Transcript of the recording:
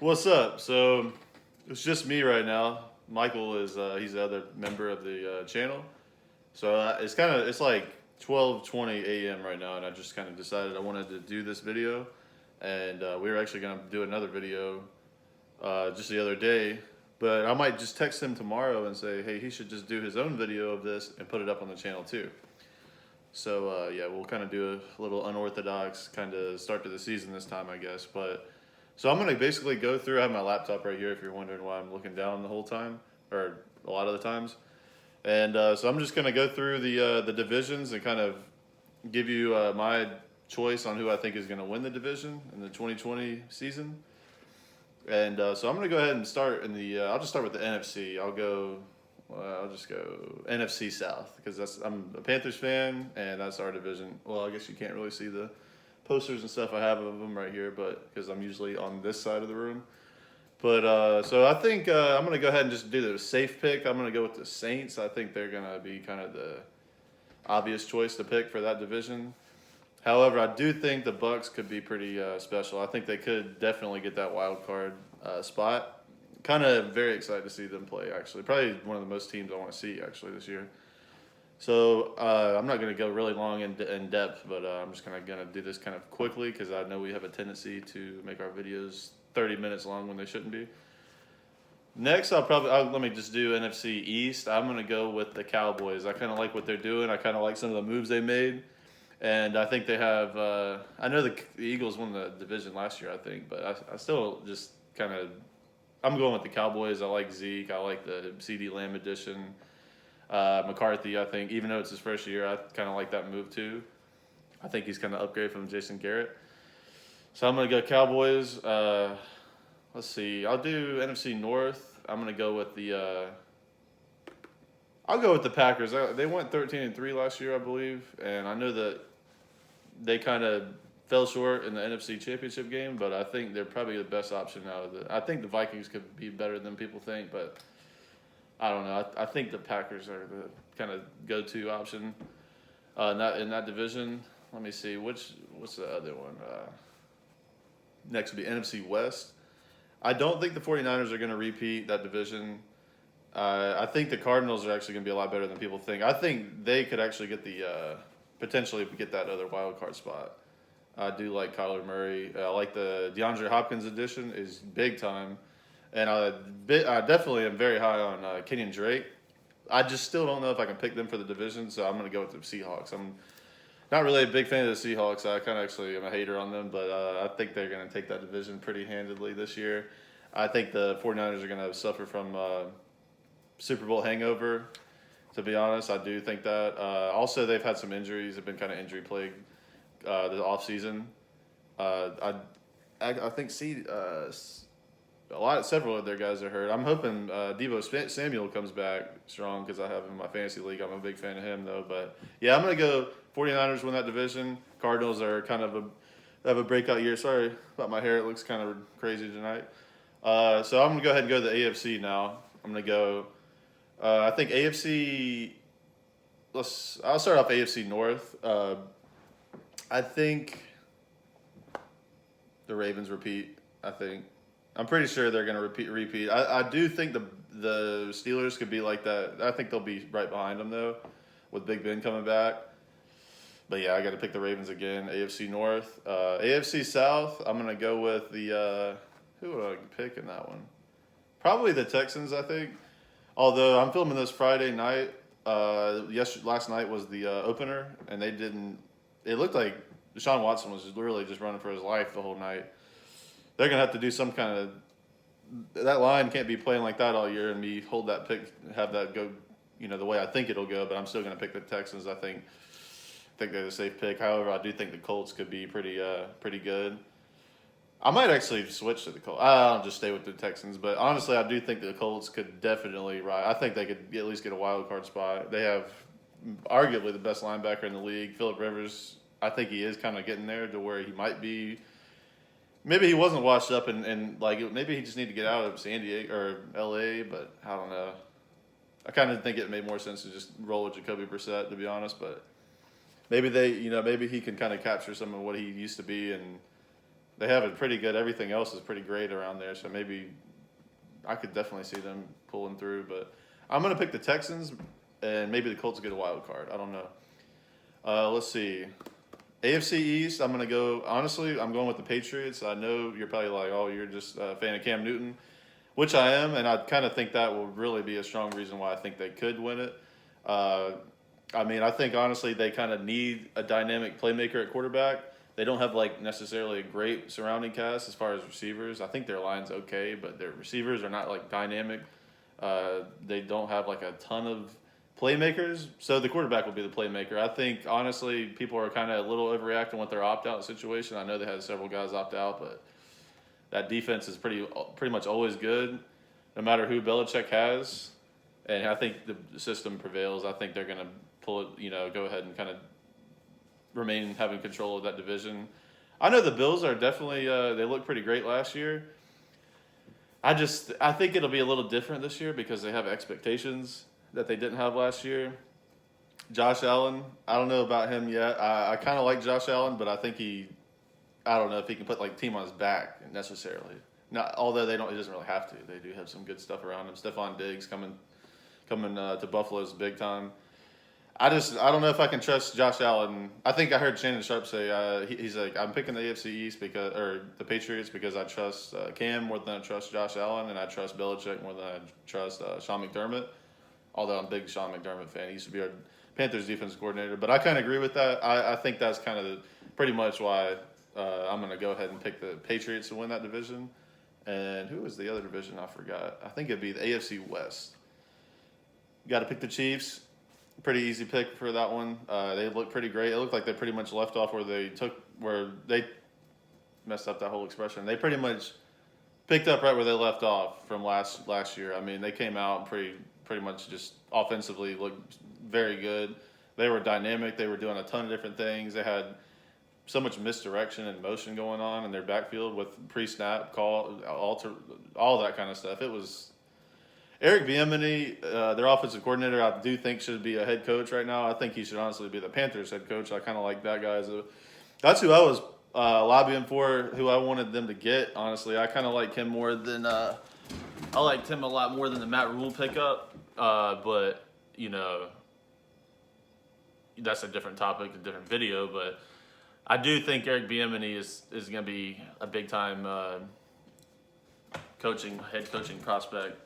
What's up? So it's just me right now. Michael is he's the other member of the channel. So it's like 12:20 a.m. right now, and I just kind of decided I wanted to do this video, and we were actually gonna do another video just the other day, but I might just text him tomorrow and say, hey, he should just do his own video of this and put it up on the channel too. So yeah, we'll kind of do a little unorthodox kind of start to the season this time, I guess. But so I'm gonna basically go through. I have my laptop right here. If you're wondering why I'm looking down the whole time, or a lot of the times, and so I'm just gonna go through the divisions and kind of give you my choice on who I think is gonna win the division in the 2020 season. And so I'm gonna go ahead and start in the. I'll just start with the NFC. I'll just go NFC South because I'm a Panthers fan and that's our division. Well, I guess you can't really see the posters and stuff I have of them right here, but because I'm usually on this side of the room. But so I think I'm gonna go ahead and just do the safe pick. I'm gonna go with the Saints. I think they're gonna be kind of the obvious choice to pick for that division. However, I do think the Bucks could be pretty special. I think they could definitely get that wild card spot. Kind of very excited to see them play. Actually, probably one of the most teams I want to see actually this year. So I'm not going to go really long in depth, but I'm just gonna do this kind of quickly because I know we have a tendency to make our videos 30 minutes long when they shouldn't be. Next, let me just do NFC East. I'm going to go with the Cowboys. I kind of like what they're doing. I kind of like some of the moves they made. And I think they have. I know the Eagles won the division last year, I think, but I still just kind of. I'm going with the Cowboys. I like Zeke. I like the CD Lamb edition. McCarthy, I think, even though it's his first year, I kind of like that move too. I think he's kind of upgrade from Jason Garrett. So I'm going to go Cowboys. Let's see. I'll do NFC North. I'm going to go with the. I'll go with the Packers. They went 13-3 last year, I believe, and I know that they kind of fell short in the NFC Championship game, but I think they're probably the best option out of the. I think the Vikings could be better than people think, but I don't know. I think the Packers are the kind of go-to option in that division. Let me see what's the other one. Next would be NFC West. I don't think the 49ers are going to repeat that division. I think the Cardinals are actually going to be a lot better than people think. I think they could actually get potentially get that other wild card spot. I do like Kyler Murray. I like the DeAndre Hopkins edition is big time, and I definitely am very high on Kenyon Drake. I just still don't know if I can pick them for the division, so I'm going to go with the Seahawks. I'm not really a big fan of the Seahawks. I kind of actually am a hater on them, but I think they're going to take that division pretty handedly this year. I think the 49ers are going to suffer from Super Bowl hangover. To be honest, I do think that. Also, they've had some injuries. They've been kind of injury plagued the off season. I think several of their guys are hurt. I'm hoping Deebo Samuel comes back strong because I have him in my fantasy league. I'm a big fan of him though. But yeah, I'm gonna go 49ers win that division. Cardinals are kind of have a breakout year. Sorry about my hair; it looks kind of crazy tonight. So I'm gonna go ahead and go to the AFC now. I'm gonna go. I think AFC. I'll start off AFC North. I think the Ravens repeat. I think I'm pretty sure they're going to repeat. I do think the Steelers could be like that. I think they'll be right behind them though, with Big Ben coming back. But yeah, I got to pick the Ravens again. AFC North, AFC South. I'm going to go with the who would I pick in that one? Probably the Texans. I think. Although I'm filming this Friday night. Last night was the opener, and they didn't. It looked like Deshaun Watson was literally just running for his life the whole night. They're gonna have to do some kind of. That line can't be playing like that all year, and me hold that pick, have that go, the way I think it'll go. But I'm still gonna pick the Texans. I think they're the safe pick. However, I do think the Colts could be pretty good. I might actually switch to the Colts. I'll just stay with the Texans, but honestly, I do think the Colts could definitely rise. I think they could at least get a wild card spot. They have arguably the best linebacker in the league, Phillip Rivers. I think he is kind of getting there to where he might be. Maybe he wasn't washed up and like maybe he just need to get out of San Diego or L.A., but I don't know. I kind of think it made more sense to just roll with Jacoby Brissett, to be honest, but maybe maybe he can kind of capture some of what he used to be and they have it pretty good. Everything else is pretty great around there. So maybe I could definitely see them pulling through. But I'm gonna pick the Texans, and maybe the Colts get a wild card. I don't know. Let's see. AFC East, I'm gonna go. Honestly, I'm going with the Patriots. I know you're probably like, oh, you're just a fan of Cam Newton, which I am, and I kind of think that will really be a strong reason why I think they could win it. Uh, I mean, I think honestly they kind of need a dynamic playmaker at quarterback. They don't have like necessarily a great surrounding cast as far as receivers. I think their line's okay, but their receivers are not like dynamic. They don't have like a ton of playmakers, so the quarterback will be the playmaker. I think honestly, people are kind of a little overreacting with their opt-out situation. I know they had several guys opt out, but that defense is pretty much always good, no matter who Belichick has. And I think the system prevails. I think they're going to pull it, go ahead and kind of remain having control of that division. I know the Bills are definitely they looked pretty great last year. I think it'll be a little different this year because they have expectations that they didn't have last year. Josh Allen, I don't know about him yet. I kind of like Josh Allen, but I think I don't know if he can put like team on his back necessarily. Not although he doesn't really have to. They do have some good stuff around him. Stephon Diggs coming to Buffalo's big time. I don't know if I can trust Josh Allen. I think I heard Shannon Sharp say he's like, I'm picking the AFC East or the Patriots because I trust Cam more than I trust Josh Allen, and I trust Belichick more than I trust Sean McDermott. Although I'm a big Sean McDermott fan, he used to be our Panthers defensive coordinator. But I kind of agree with that. I think that's kind of pretty much why I'm going to go ahead and pick the Patriots to win that division. And who was the other division? I forgot. I think it'd be the AFC West. Got to pick the Chiefs. Pretty easy pick for that one. They look pretty great. It looked like they pretty much left off where they messed up that whole expression. They pretty much picked up right where they left off from last year. I mean, they came out pretty much just offensively looked very good. They were dynamic. They were doing a ton of different things. They had so much misdirection and motion going on in their backfield with pre-snap call, all that kind of stuff. It was Eric Bieniemy, their offensive coordinator. I do think should be a head coach right now. I think he should honestly be the Panthers head coach. I kind of like that guy. That's who I was lobbying for, who I wanted them to get. Honestly, I kind of like him more than I liked him a lot more than the Matt Rule pickup. But that's a different topic, a different video. But I do think Eric Bieniemy is going to be a big time head coaching prospect.